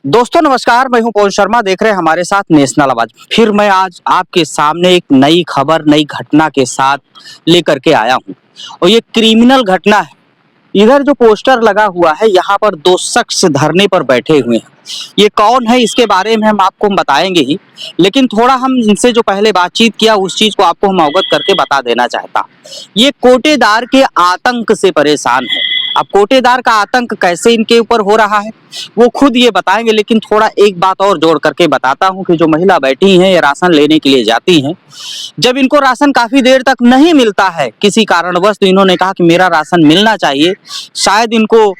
दोस्तों नमस्कार, मैं हूं पवन शर्मा। देख रहे हैं हमारे साथ नेशनल आवाज। फिर मैं आज आपके सामने एक नई खबर, नई घटना के साथ लेकर के आया हूं और ये क्रिमिनल घटना है। इधर जो पोस्टर लगा हुआ है, यहाँ पर दो शख्स धरने पर बैठे हुए हैं। ये कौन है इसके बारे में हम आपको बताएंगे ही, लेकिन थोड़ा हम इनसे जो पहले बातचीत किया उस चीज को आपको हम अवगत करके बता देना चाहता। ये कोटेदार के आतंक से परेशान है। अब कोटेदार का आतंक कैसे इनके ऊपर हो रहा है वो खुद ये बताएंगे, लेकिन थोड़ा एक बात और जोड़ करके बताता हूँ कि जो महिला बैठी हैं ये राशन लेने के लिए जाती हैं। जब इनको राशन काफी देर तक नहीं मिलता है किसी कारणवश, तो इन्होंने कहा कि मेरा राशन मिलना चाहिए। शायद इनको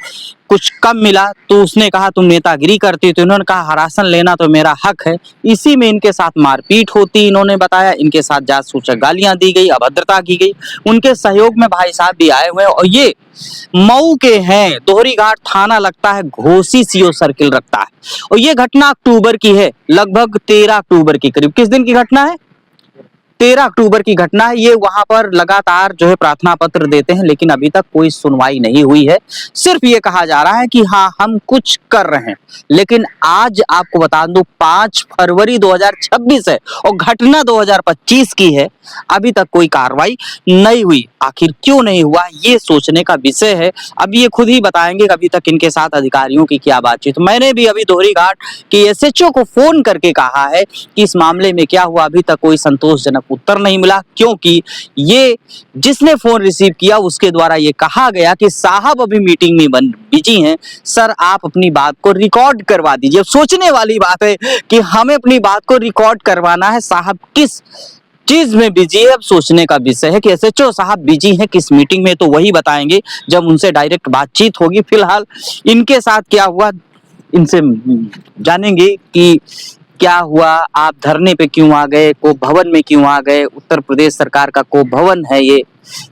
कुछ कम मिला तो उसने कहा तुम नेतागिरी करती, तो इन्होंने कहा राशन लेना तो मेरा हक है। इसी में इनके साथ मारपीट होती, इन्होंने बताया। इनके साथ जासूसक गालियां दी गई, अभद्रता की गई। उनके सहयोग में भाई साहब भी आए हुए हैं और ये मऊ के हैं। दोहरी घाट थाना लगता है, घोसी सीओ सर्किल रखता है और ये घटना अक्टूबर की है, लगभग 13 अक्टूबर के करीब। किस दिन की घटना है? 13 अक्टूबर की घटना है। ये वहां पर लगातार जो है प्रार्थना पत्र देते हैं, लेकिन अभी तक कोई सुनवाई नहीं हुई है। सिर्फ ये कहा जा रहा है कि हाँ हम कुछ कर रहे हैं। लेकिन आज आपको बता दूं 5 फरवरी 2026 है और घटना 2025 की है। अभी तक कोई कार्रवाई नहीं हुई। आखिर क्यों नहीं हुआ, ये सोचने का विषय है। अब ये खुद ही बताएंगे कि अभी तक इनके साथ अधिकारियों की क्या बातचीत। मैंने भी अभी दोहरी घाट के एसएचओ को फोन करके कहा है कि इस मामले में क्या हुआ। अभी तक कोई संतोषजनक उत्तर नहीं मिला, क्योंकि ये जिसने फोन रिसीव किया उसके द्वारा ये कहा गया कि साहब अभी मीटिंग में बिजी हैं, सर आप अपनी बात को रिकॉर्ड करवा दीजिए। सोचने वाली बात है कि हमें अपनी बात को रिकॉर्ड करवाना है। साहब किस चीज में बिजी है, अब सोचने का विषय है कि एसएचओ साहब बिजी हैं किस मीटिंग में, तो वही बताएंगे जब उनसे डायरेक्ट बातचीत होगी। फिलहाल इनके साथ क्या हुआ इनसे जानेंगे कि क्या हुआ, आप धरने पे क्यों आ गए, कोप भवन में क्यों आ गए। उत्तर प्रदेश सरकार का कोप भवन है ये।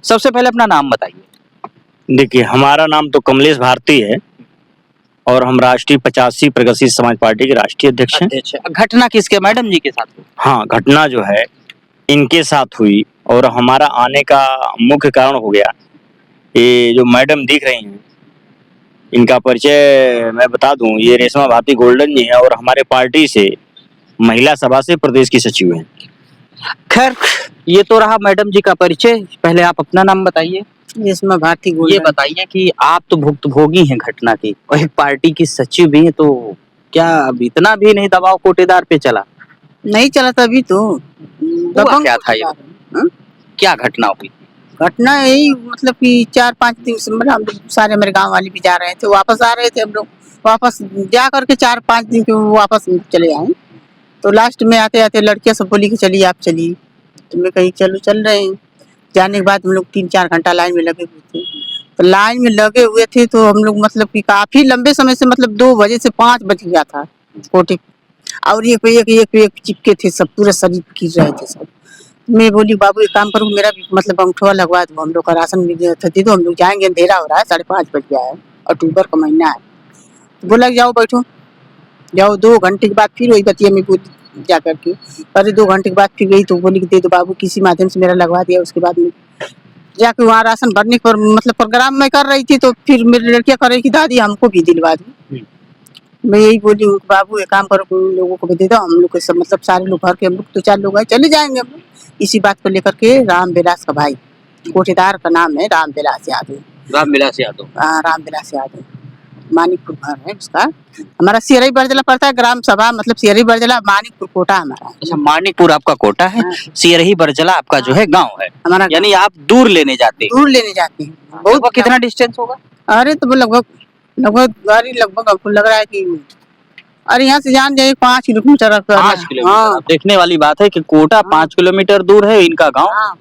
सबसे पहले अपना नाम बताइए। देखिए, हमारा नाम तो कमलेश भारती है और हम राष्ट्रीय 85 प्रगतिशील समाज पार्टी के राष्ट्रीय अध्यक्ष हैं। घटना किसके, मैडम जी के साथ हुई? हाँ, घटना जो है इनके साथ हुई और हमारा आने का मुख्य कारण हो गया, ये जो मैडम दिख रही हैं इनका परिचय मैं बता दूं, ये रेशमा भारती गोल्डन जी हैं और हमारे पार्टी से महिला सभा से प्रदेश की सचिव हैं। खैर ये तो रहा मैडम जी का परिचय। पहले आप अपना नाम बताइए। रेशमा भारती गोल्डन। ये बताइए कि आप तो भुक्तभोगी हैं घटना की और एक पार्टी की सचिव भी हैं, तो क्या अब इतना भी नहीं दबाव कोटेदार पे चला? नहीं चला तभी तो हुआ क्या था ये? क्या घटना हुई? घटना यही मतलब कि 4-5 दिन से मतलब हम लोग सारे मेरे गांव वाले भी जा रहे थे, वापस आ रहे थे। हम लोग वापस जा करके 4-5 दिन के वापस चले आए। तो लास्ट में आते आते लड़कियां सब बोली कि चलिए आप चलिए, तो मैं कही चलो चल रहे हैं। जाने के बाद हम लोग 3-4 घंटा लाइन में लगे हुए थे। तो लाइन में लगे हुए थे तो हम लोग मतलब कि काफी लंबे समय से, मतलब 2 बजे से 5 बज गया था कोटे, और एक एक एक एक चिपके थे सब, पूरे शरीर गिर रहे थे सब। मैं बोली बाबू एक काम करूँ, मेरा भी मतलब अंगूठा लगवा दो, हम लोग का राशन भी दे दो, हम लोग जाएंगे, अंधेरा हो रहा है, 5:30 बज गया है, अक्टूबर का महीना है। तो बोला जाओ बैठो, जाओ। 2 घंटे के बाद फिर वही बतिया मैं बोली जा करके, अरे 2 घंटे के बाद फिर गई तो बोली कि दे दो बाबू, किसी माध्यम से मेरा लगवा दिया। उसके बाद में जाके वहाँ राशन भरने पर मतलब प्रोग्राम में कर रही थी, तो फिर मेरी लड़कियां कर रही कि दादी हमको भी दिलवा दी। मैं यही बोली बाबू एक काम करो, लोगों को भी दे दो, हम लोग सब मतलब सारे लोग भर के, हम लोग तो 4 लोग हैं, चले जाएंगे हम लोग। इसी बात को लेकर के रामविलास का भाई, कोटेदार का नाम है रामविलास यादव। रामविलास यादव? हाँ, रामविलास यादव, मानिकपुर घर है उसका। हमारा सियरई बरजला पड़ता है, ग्राम सभा मतलब सियरई बरजला, मानिकपुर कोटा हमारा। अच्छा, मानिकपुर आपका कोटा है। हाँ। सियरही बरजला आपका जो है गांव है हमारा, यानी आप दूर लेने जाते हैं। दूर लेने जाते हैं। बहुत कितना डिस्टेंस होगा? अरे तो लगभग गाड़ी लगभग हमको लग रहा है कि अरे यहाँ से जान जाइए 5 किलोमीटर। 5 किलोमीटर। हाँ। देखने वाली बात है कि कोटा 5 किलोमीटर दूर है इनका गांव। हाँ,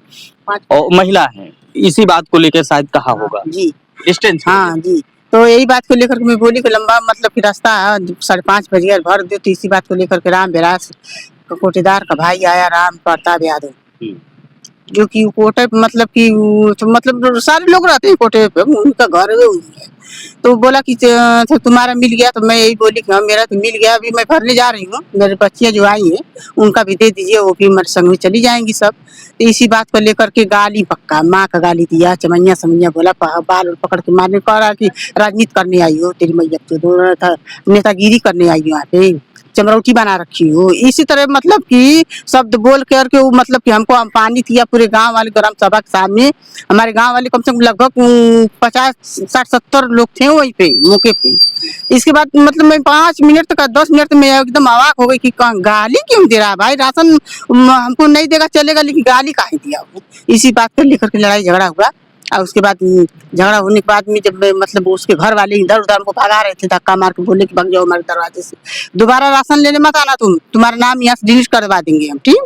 5 और महिला है, इसी बात को लेकर शायद कहा होगा जी, डिस्टेंस। हाँ जी। तो यही बात को लेकर के मैं बोली कि लंबा मतलब कि रास्ता है, 5:30 बज गया, भर दो। तो इसी बात को लेकर के रामविलास कोटेदार का भाई आया, राम प्रताप यादव। जो कि कोटे पे मतलब कि तो मतलब सारे लोग रहते हैं कोटे पे, उनका घर है वही है। तो बोला कि तो तुम्हारा मिल गया, तो मैं यही बोली कि हाँ मेरा तो मिल गया, अभी मैं भरने जा रही हूँ, मेरे बच्चियाँ जो आई हैं उनका भी दे दीजिए, वो भी मेरे संग में चली जाएंगी सब। तो इसी बात को लेकर के गाली पक्का माँ का गाली दिया, चमैया समैया बोला, बाल उल पकड़ के मारने को रहा कि राजनीति करने आई हो तेरी मैया तो दोनों था, नेतागिरी करने आई हो यहाँ पे, चमरौटी बना रखी हो, इसी तरह मतलब कि शब्द बोल करके वो मतलब कि हमको अपमानित किया पूरे गांव वाले ग्राम सभा के सामने। हमारे गांव वाले कम से कम लगभग 50-60-70 लोग थे वहीं पे मौके पे। इसके बाद मतलब मैं 5 मिनट तक 10 मिनट में एकदम अवाक हो गई कि गाली क्यों दे रहा है भाई, राशन हमको नहीं देगा चलेगा, लेकिन गाली काहे दिया वो। इसी बात को लेकर के लड़ाई झगड़ा हुआ। और उसके बाद झगड़ा होने के बाद में जब मतलब उसके घर वाले इधर उधर हमको भगा रहे थे, धक्का मार के बोले कि भाग जाओ हमारे दरवाजे से, दोबारा राशन लेने मत आना, तुम्हारा नाम यहाँ से डिलीट करवा देंगे हम, ठीक।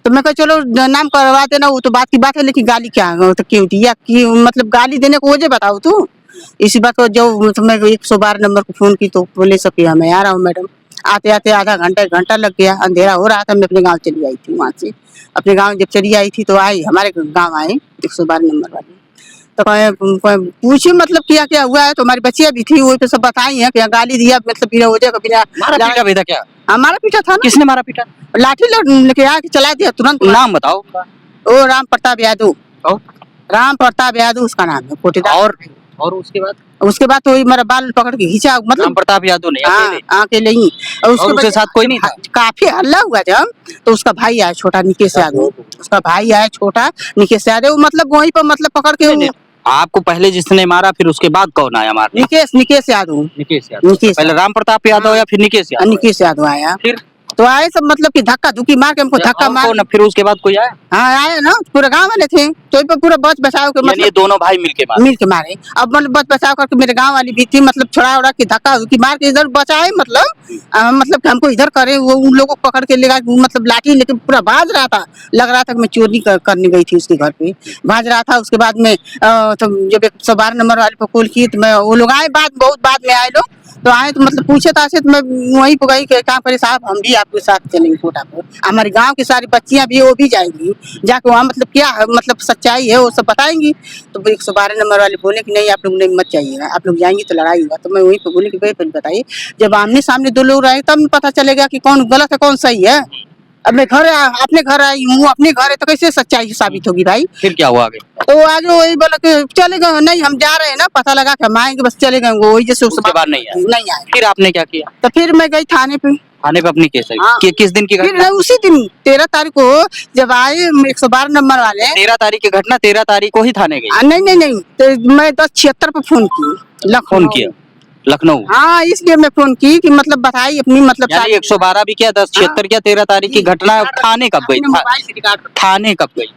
तो मैं कहा चलो नाम करवा देना, वो तो बात की बात है, लेकिन गाली क्या तो क्यों दिया कि मतलब गाली देने को वजह बताओ तू। इसी बात को जब तो मैं 112 नंबर को फोन की तो बोले सके मैं आ रहा हूँ मैडम। आते आते आधा घंटा 1 घंटा लग गया, अंधेरा हो रहा था, मैं अपने गाँव चली आई थी। वहाँ से अपने गाँव जब चली आई थी तो आई हमारे गाँव आए 112 नंबर वाले, तो पूछे मतलब क्या क्या हुआ है, तो हमारी बच्चियां भी थी वही पे सब बताई है कि गाली दिया मतलब बिना वजह का, बिना मारा पीटा भी था क्या? हमारा पीटा था ना। किसने मारा पीटा? लाठी लेके आके चला दिया तुरंत। नाम बताओ। ओ राम प्रताप यादव, और? राम प्रताप यादव उसका नाम है, कोटेदार। और उसके बाद तो वही मेरा बाल पकड़ के खींचा, मतलब राम प्रताप यादव ने अकेले? अकेले ही। और उसके साथ कोई नहीं था? काफी हल्ला हुआ जब, तो उसका भाई आया छोटा निकेश यादव, उसका भाई आया छोटा निकेश यादव, मतलब वहीं पर मतलब पकड़ के। आपको पहले जिसने मारा फिर उसके बाद कौन आया मारने? निकेश यादव। पहले राम प्रताप यादव या फिर निकेश यादव? निकेश यादव आया, फिर तो आए सब मतलब कि धक्का धुक्की मार के हमको धक्का मार। फिर उसके बाद कोई आया? हाँ आए ना, पूरे गांव वाले थे, तो पूरा बच बचाव के मतलब ये दोनों भाई मिल के मारे। अब मतलब बच बचाव करके मेरे गांव वाली भी थी, मतलब छोड़ा उड़ा के धक्का धुक्की मार के इधर बचाए, मतलब कि हमको इधर करे, वो उन लोगों को पकड़ के लेगा, मतलब लाठी लेके पूरा भाज रहा था, लग रहा था कि मैं चोरी करने गई थी उसके घर पे, भाज रहा था। उसके बाद में तो जब 112 नंबर वाले पर कॉल की तो मैं वो लोग आए, बहुत बाद में आए लोग, तो आए तो मतलब पूछे ताछे तो मैं वहीं पर गई, काम करे साहब हम भी आपके साथ चलेंगे कोटा पर, हमारे गांव की सारी बच्चियां भी वो भी जाएंगी, जाके वहाँ मतलब क्या मतलब सच्चाई है वो सब बताएंगी। तो 112 नंबर वाले बोले कि नहीं आप लोग नहीं मत जाइएगा, आप लोग जाएंगे तो लड़ाई होगा। तो मैं वहीं पर बोली कि भाई पहले बताइए, जब आमने सामने 2 लोग रहे तब पता चलेगा कि कौन गलत है कौन सही है। अब मैं अपने घर आई हूँ, अपने घर है तो कैसे सच्चाई साबित होगी भाई। फिर क्या हुआ आगे? तो आगे वही बोला कि चले गए, नहीं हम जा रहे हैं ना, पता लगा कि हम आएंगे, बस चले गए वही, जैसे उसके बाद नहीं आए। फिर आपने क्या किया? तो फिर मैं गई थाने पे अपनी केस है। हाँ। किस दिन की घटना? फिर उसी दिन 13 तारीख को जब आए 112 नंबर वाले। 13 तारीख की घटना, 13 तारीख को ही थाने गई? नहीं, तो मैं 10:76 पे फोन की, फोन किया लखनऊ? हाँ इसलिए मैं फोन की कि मतलब बताई अपनी मतलब 112 भी किया, 1076 किया, 13 तारीख की घटना। थाने कब गई? थाने कब गई?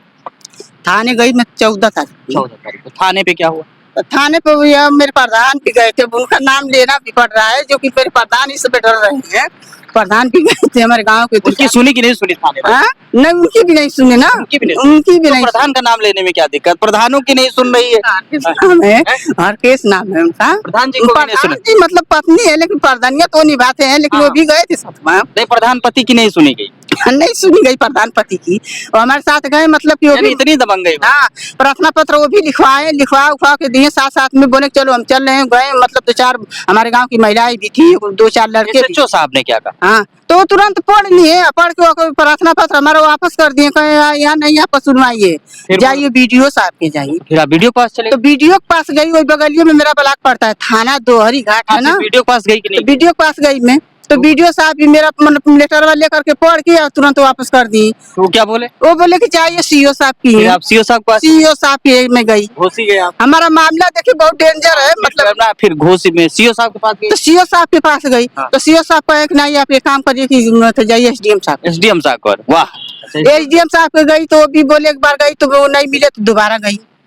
थाने गई मैं 14 तारीख। 14 तारीख को थाने पे क्या हुआ? थाने पे यह मेरे प्रधान भी गए थे, उनका नाम लेना भी पड़ रहा है, जो कि मेरे प्रधान इस पे डर रहे हैं। प्रधान भी गए थे हमारे गांव के। उनकी सुनी कि नहीं सुनी थाने में? नहीं उनकी भी नहीं सुनी ना, उनकी भी नहीं। प्रधान का नाम लेने में क्या दिक्कत? प्रधानों की नहीं सुन रही है? हरकेश नाम है उनका। प्रधान जी को नहीं सुनी? मतलब पत्नी है, लेकिन प्रधानिया तो निभाते हैं, लेकिन वो भी गए थे साथ में। नहीं, प्रधान पति की नहीं सुनी गई? नहीं सुनी गई प्रधान पति की, और हमारे साथ गए, मतलब कि वो भी इतनी दबंग गई। हाँ, प्रार्थना पत्र वो भी लिखवा उखवा के दिए, साथ में बोले चलो हम चल रहे हैं। गए मतलब 2-4 हमारे गांव की महिलाएं भी थी, 2-4 लड़के भी। साहब ने क्या कहा? हाँ, तो तुरंत पढ़ लिए, पढ़ के प्रार्थना पत्र हमारा वापस कर दिए, कहे यहाँ नहीं आप सुनवाइए, जाइए BDO साहब के जाइए। फिर आप BDO पास चले? तो BDO के पास गई, वही बगलियों में मेरा ब्लॉक पड़ता है, थाना दोहरी घाट है ना। BDO पास गई कि नहीं? BDO के पास गई मैं, तो BDO साहब भी मेरा मतलब लेटर लेकर के पढ़ के और तुरंत वापस कर दी। वो क्या बोले? वो बोले कि चाहिए CO साहब की। आप CO साहब के पास? CO साहब के में गई, घोसी गए आप? हमारा मामला देखिए बहुत डेंजर है, मतलब फिर घोसी में CO साहब के पास गई? तो CO साहब के पास गई। तो CO साहब कहे कि नहीं आप ये काम करिए कि तो जाइए SDM साहब पर। वाह। SDM साहब के गई तो वो भी बोले, एक बार गई तो वो नहीं मिले तो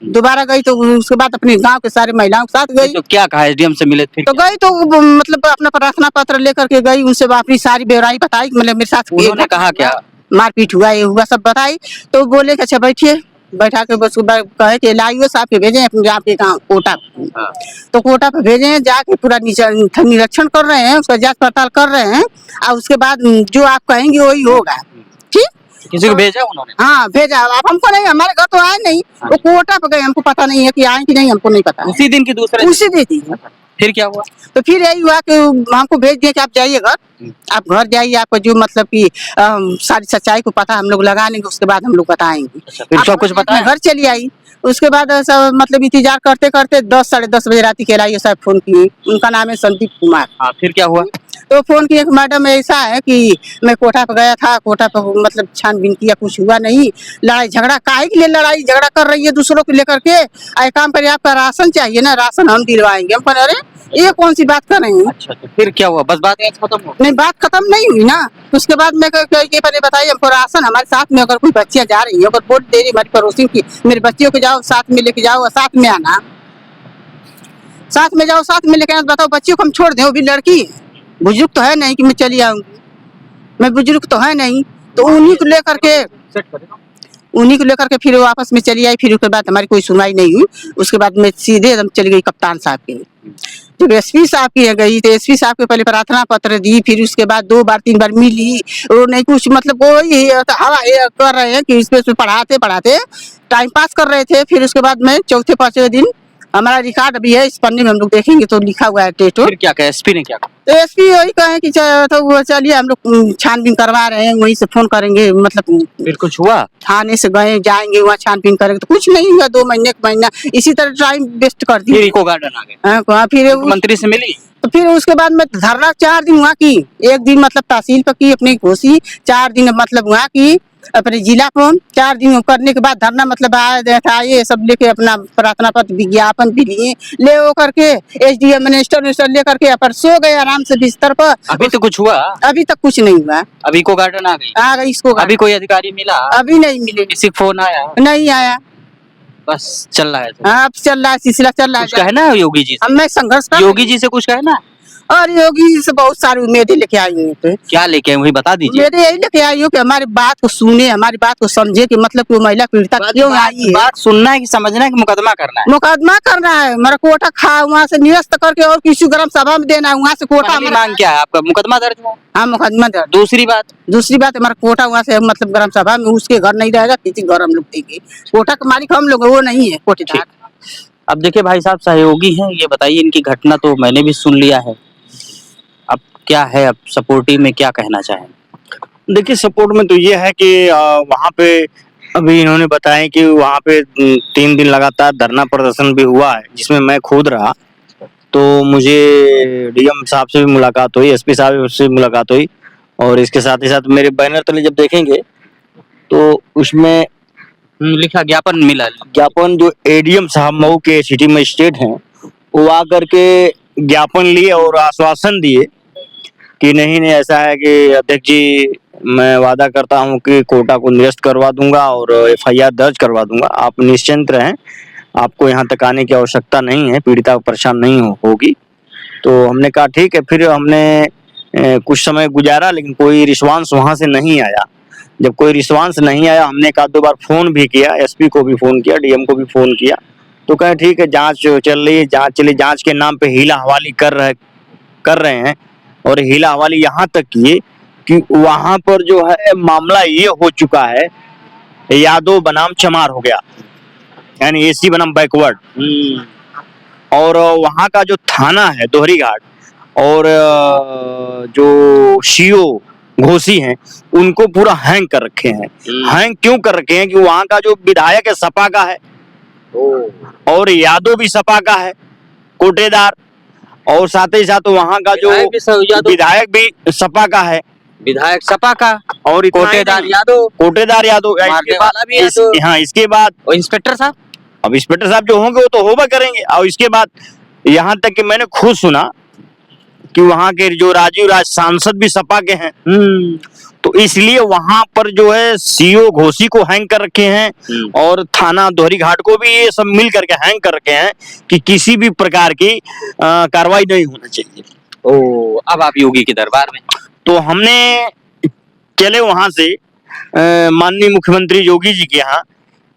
दोबारा गई तो उसके बाद अपने गांव के सारे महिलाओं के साथ गई। तो क्या कहा SDM से मिले फिर? तो गई तो मतलब अपना प्रार्थना पत्र लेकर के गई, उनसे अपनी सारी बेवराई बताई, मतलब मेरे साथ उन्होंने कहा क्या? मारपीट हुआ, ये हुआ, सब बताई। तो बोले अच्छा बैठिए, बैठा के बस कहे कि LIO साहब के भेजे आपके गाँव कोटा। तो कोटा पे भेजे, जाके पूरा निरीक्षण कर रहे हैं, उसका जांच पड़ताल कर रहे हैं, और उसके बाद जो आप कहेंगे वही होगा, ठीक। किसी को भेजा उन्होंने? हाँ भेजा, अब हमको नहीं, हमारे घर तो आए नहीं, वो कोटा पे गए, हमको पता नहीं है कि आए कि नहीं, हमको नहीं पता है। उसी दिन की दूसरे दिन? उसी दे दी। फिर क्या हुआ? तो फिर यही हुआ कि हमको भेज दिया कि आप जाइए घर, आप घर जाइए, आपको जो मतलब कि सारी सच्चाई को पता हम लोग लगा लेंगे, उसके बाद हम लोग बताएंगे। फिर आप सब कुछ मैं बताया? घर चली आई, उसके बाद सब मतलब इंतजार करते करते 10 साढ़े 10 बजे रात के लाइए साहब फोन किए, उनका नाम है संदीप कुमार। हाँ, फिर क्या हुआ? तो फोन किए कि मैडम ऐसा है कि मैं कोटा पे गया था, कोटा पे मतलब छानबीन किया, कुछ हुआ नहीं, लड़ाई झगड़ा काहे के लिए लड़ाई झगड़ा कर रही है दूसरों को लेकर के, आए काम करिए, आपका राशन चाहिए ना, राशन हम दिलवाएंगे। हम कहे अरे ये कौन सी बात कर रही हैं? अच्छा, तो फिर क्या हुआ? बस बात यहीं खत्म हो? नहीं, बात खत्म नहीं हुई ना। उसके बाद मैं ये पहले बताइए, हमको राशन हमारे साथ में अगर कोई बच्चियां जा रही है, अगर बोल दे रही हमारी पड़ोसी की मेरे बच्चियों को जाओ साथ में लेके जाओ, साथ में आना, साथ में जाओ, साथ में लेके आना, बताओ बच्चियों को हम छोड़ दें? वो भी लड़की है, बुजुर्ग तो है नहीं कि मैं चली आऊंगी, मैं बुजुर्ग तो है नहीं। तो उन्हीं को लेकर के फिर वापस में चली आई। फिर उसके बाद हमारी कोई सुनवाई नहीं हुई, उसके बाद मैं सीधे एकदम चली गई कप्तान साहब के। जब एसपी साहब की गई तो एसपी साहब के पहले प्रार्थना पत्र दी, फिर उसके बाद 2 बार 3 बार मिली, वो नहीं कुछ मतलब वही हवा ये कर रहे हैं कि इस पे पढ़ाते पढ़ाते टाइम पास कर रहे थे। फिर उसके बाद में चौथे पांचवें दिन हमारा रिकॉर्ड अभी है, इस पन्ने में हम लोग देखेंगे तो लिखा हुआ है टेटो। फिर क्या कहा एसपी ने? क्या कहा? तो एसपी वही कहे कि तो वो चलिए हम लोग छानबीन करवा रहे हैं, वहीं से फोन करेंगे, मतलब फिर कुछ हुआ? थाने से गए, जाएंगे वहाँ छानबीन करेंगे, तो कुछ नहीं हुआ। 2 महीने का महीना इसी तरह टाइम वेस्ट कर फिर दिया। इको गार्डन आ गए? हाँ, फिर मंत्री से मिली? तो फिर उसके बाद में धरना 4 दिन वहाँ की, 1 दिन मतलब तहसील पर की अपनी घोषी, 4 दिन मतलब वहाँ की अपने जिला पर, 4 दिन करने के बाद धरना मतलब आए सब लेके अपना प्रार्थना पत्र विज्ञापन भी लिए, ले वो करके एसडीएम मिनिस्टर ले करके पर सो गए आराम से बिस्तर पर। अभी तो कुछ हुआ? अभी तक कुछ नहीं हुआ। अभी इको गार्डन आ गई? आ गई इसको, अभी कोई अधिकारी मिला? अभी नहीं मिले, किसी को फोन आया? नहीं आया। बस चल रहा है तो। हाँ, अब चल रहा है, सिलसिला चल रहा कुछ कहे ना योगी जी अब से? मैं संघर्ष कर योगी जी से कुछ कहे ना? और योगी जी से बहुत सारी उम्मीदें लेके आई हूँ। क्या लेके आए वही बता दीजिए। उम्मीदें यही लेके आई हूँ कि हमारी बात को सुने, हमारी बात को समझे कि मतलब कि वो महिला पीड़िता क्यों आई है। बात सुनना है कि समझना है कि मुकदमा करना है? मुकदमा करना है, मेरा कोटा खा वहाँ से निरस्त करके और किसी ग्राम सभा में देना है, वहाँ से कोटा पहली मांग क्या है आपका? मुकदमा दर्ज हो? हाँ, मुकदमा दर्ज। दूसरी बात हमारा कोटा वहाँ से मतलब ग्राम सभा में उसके घर नहीं रहेगा, किसी घर हम लोग देंगे। कोटा का मालिक हम लोग, वो नहीं है कोटेदार। अब देखिए भाई साहब सहयोगी हैं, ये बताइए इनकी घटना तो मैंने भी सुन लिया है, अब क्या है, अब सपोर्टिव में क्या कहना चाहें? देखिए सपोर्ट में तो ये है कि वहाँ पे अभी इन्होंने बताया कि वहाँ पे 3 दिन लगातार धरना प्रदर्शन भी हुआ है, जिसमें मैं खुद रहा। तो मुझे डीएम साहब से भी मुलाकात हुई, एसपी साहब से मुलाकात हुई, और इसके साथ ही साथ मेरे बैनर तले जब देखेंगे तो उसमें लिखा ज्ञापन मिला। ज्ञापन जो एडीएम साहब मऊ के सिटी मजिस्ट्रेट हैं वो आकर के ज्ञापन लिए और आश्वासन दिए कि नहीं ऐसा है कि अध्यक्ष जी मैं वादा करता हूं कि कोटा को निरस्त करवा दूंगा और एफआईआर दर्ज करवा दूंगा, आप निश्चिंत रहें, आपको यहाँ तक आने की आवश्यकता नहीं है, पीड़िता को परेशान नहीं होगी। तो हमने कहा ठीक है। फिर हमने कुछ समय गुजारा लेकिन कोई रिस्पांस वहां से नहीं आया। जब कोई रिस्पांस नहीं आया हमने 1-2 बार फोन भी किया, एसपी को भी फोन किया, डीएम को भी फोन किया, तो कहे ठीक है जांच चल रही है, जांच के नाम पे हीला हवाली कर रहे हैं। और हीला हवाली यहाँ तक किए कि वहां पर जो है मामला ये हो चुका है, यादव बनाम चमार हो गया, यानी एसी बनाम बैकवर्ड। और वहां का जो थाना है दोहरी घाट और जो सीओ घोसी हैं उनको पूरा हैंग कर रखे हैं। हैंग क्यों कर रखे हैं कि वहां का जो विधायक है सपा का है और यादव भी सपा का है कोटेदार, और साथ ही साथ वहां का जो विधायक भी सपा का है, विधायक सपा का और कोटेदार यादव। हाँ, इसके बाद इंस्पेक्टर साहब, अब इंस्पेक्टर साहब जो होंगे वो तो होगा करेंगे। और इसके बाद यहाँ तक कि मैंने खुद सुना कि वहां के जो राजीव राज सांसद भी सपा के हैं। तो इसलिए वहां पर जो है सीओ घोसी को हैंग कर रखे हैं और थाना दोहरी घाट को भी ये सब मिल करके हैंग कर रखे हैं कि किसी भी प्रकार की कार्रवाई नहीं होना चाहिए। अब आप योगी के दरबार में। तो हमने चले वहां से माननीय मुख्यमंत्री योगी जी के यहाँ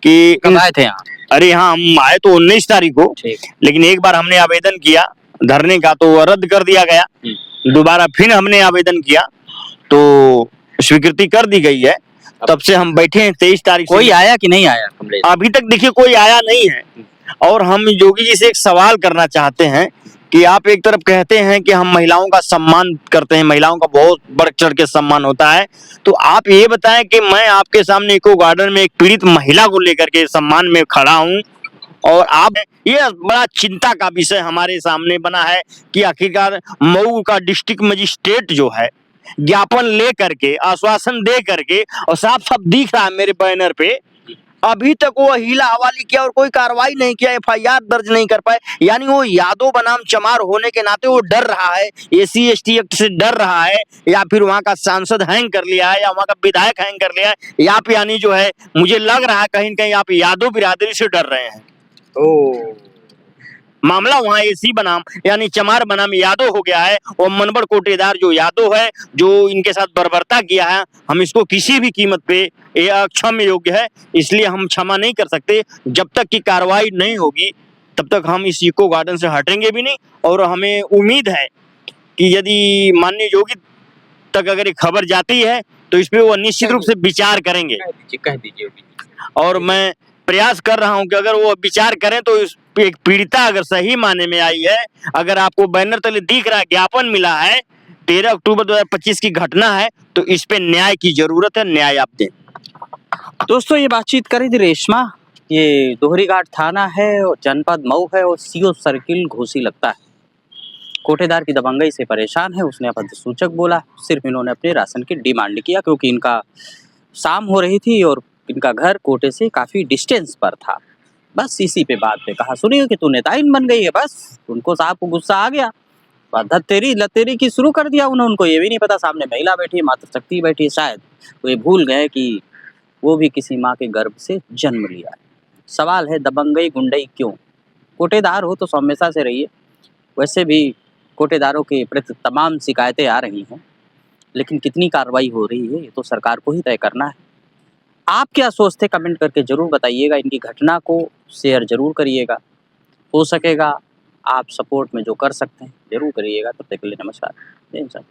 कि कब आए थे यहाँ? अरे हाँ, हम आए तो 19 तारीख को, लेकिन एक बार हमने आवेदन किया धरने का तो वो रद्द कर दिया गया। दोबारा फिर हमने आवेदन किया तो स्वीकृति कर दी गई है। तब से हम बैठे हैं 23 तारीख से। कोई आया कि नहीं आया कमलेश? अभी तक देखिए कोई आया नहीं है। और हम योगी जी से एक सवाल करना चाहते हैं कि आप एक तरफ कहते हैं कि हम महिलाओं का सम्मान करते हैं, महिलाओं का बहुत बढ़ चढ़ के सम्मान होता है, तो आप ये बताएं कि मैं आपके सामने इको गार्डन में एक पीड़ित महिला को लेकर के सम्मान में खड़ा हूं और आप, ये बड़ा चिंता का विषय हमारे सामने बना है कि आखिरकार मऊ का डिस्ट्रिक्ट मजिस्ट्रेट जो है ज्ञापन ले करके, आश्वासन दे करके, और साफ साफ दिख रहा है मेरे बैनर पे, अभी तक वो हीला हवाली किया और कोई कार्रवाई नहीं किया, एफआईआर दर्ज नहीं कर पाए। यानी वो यादव बनाम चमार होने के नाते वो डर रहा है, एसी एसटी एक्ट से डर रहा है, या फिर वहां का सांसद हैंग कर लिया है, या वहां का विधायक हैंग कर लिया है, या फिर यानी जो है मुझे लग रहा है कहीं न कहीं आप यादव बिरादरी से डर रहे हैं। ओ, मामला वहां एसी बनाम यानी चमार बनाम यादव हो गया है, और मनबड़ कोटेदार जो यादव है, जो इनके साथ बर्बरता किया है, हम इसको किसी भी कीमत पे ये अक्षम्य योग्य है, इसलिए हम क्षमा नहीं कर सकते। जब तक की कार्रवाई नहीं होगी तब तक हम इस इको गार्डन से हटेंगे भी नहीं। और हमें उम्मीद है कि यदि माननीय योगी तक अगर ये खबर जाती है तो इस पे वो निश्चित रूप से विचार करेंगे। कह दीजिए। और मैं प्रयास कर रहा हूं कि अगर वो विचार करें तो इस एक पीड़िता अगर सही माने में आई है, अगर आपको बैनर तले दिख रहा है, ज्ञापन मिला है, 13 अक्टूबर 2025 की घटना है, तो इस पे न्याय की जरूरत है, न्याय आप दें। दोस्तों ये बातचीत करी थी रेशमा, ये दोहरी घाट थाना है और जनपद मऊ है और सीओ सर्किल घोसी लगता है। कोटेदार की दबंगई से परेशान है, उसने अपदसूचक बोला, सिर्फ इन्होंने अपने राशन की डिमांड किया क्योंकि इनका शाम हो रही थी और इनका घर कोटे से काफी डिस्टेंस पर था। बस इसी पे बात पे कहा सुनिए कि तू नेताइन बन गई है, बस उनको साहब को गुस्सा आ गया, धत्तेरी लतेरी की शुरू कर दिया उन्होंने। उनको ये भी नहीं पता सामने महिला बैठी है, मातृशक्ति बैठी है, शायद वो ये भूल गए कि वो भी किसी माँ के गर्भ से जन्म लिया है। सवाल है दबंगई गुंडई क्यों? कोटेदार हो तो सौम्यता से रहिए। वैसे भी कोटेदारों के प्रति तमाम शिकायतें आ रही हैं, लेकिन कितनी कार्रवाई हो रही है ये तो सरकार को ही तय करना है। आप क्या सोचते कमेंट करके जरूर बताइएगा। इनकी घटना को शेयर जरूर करिएगा, हो सकेगा आप सपोर्ट में जो कर सकते हैं जरूर करिएगा। तब तक के लिए नमस्कार, जय हिंद।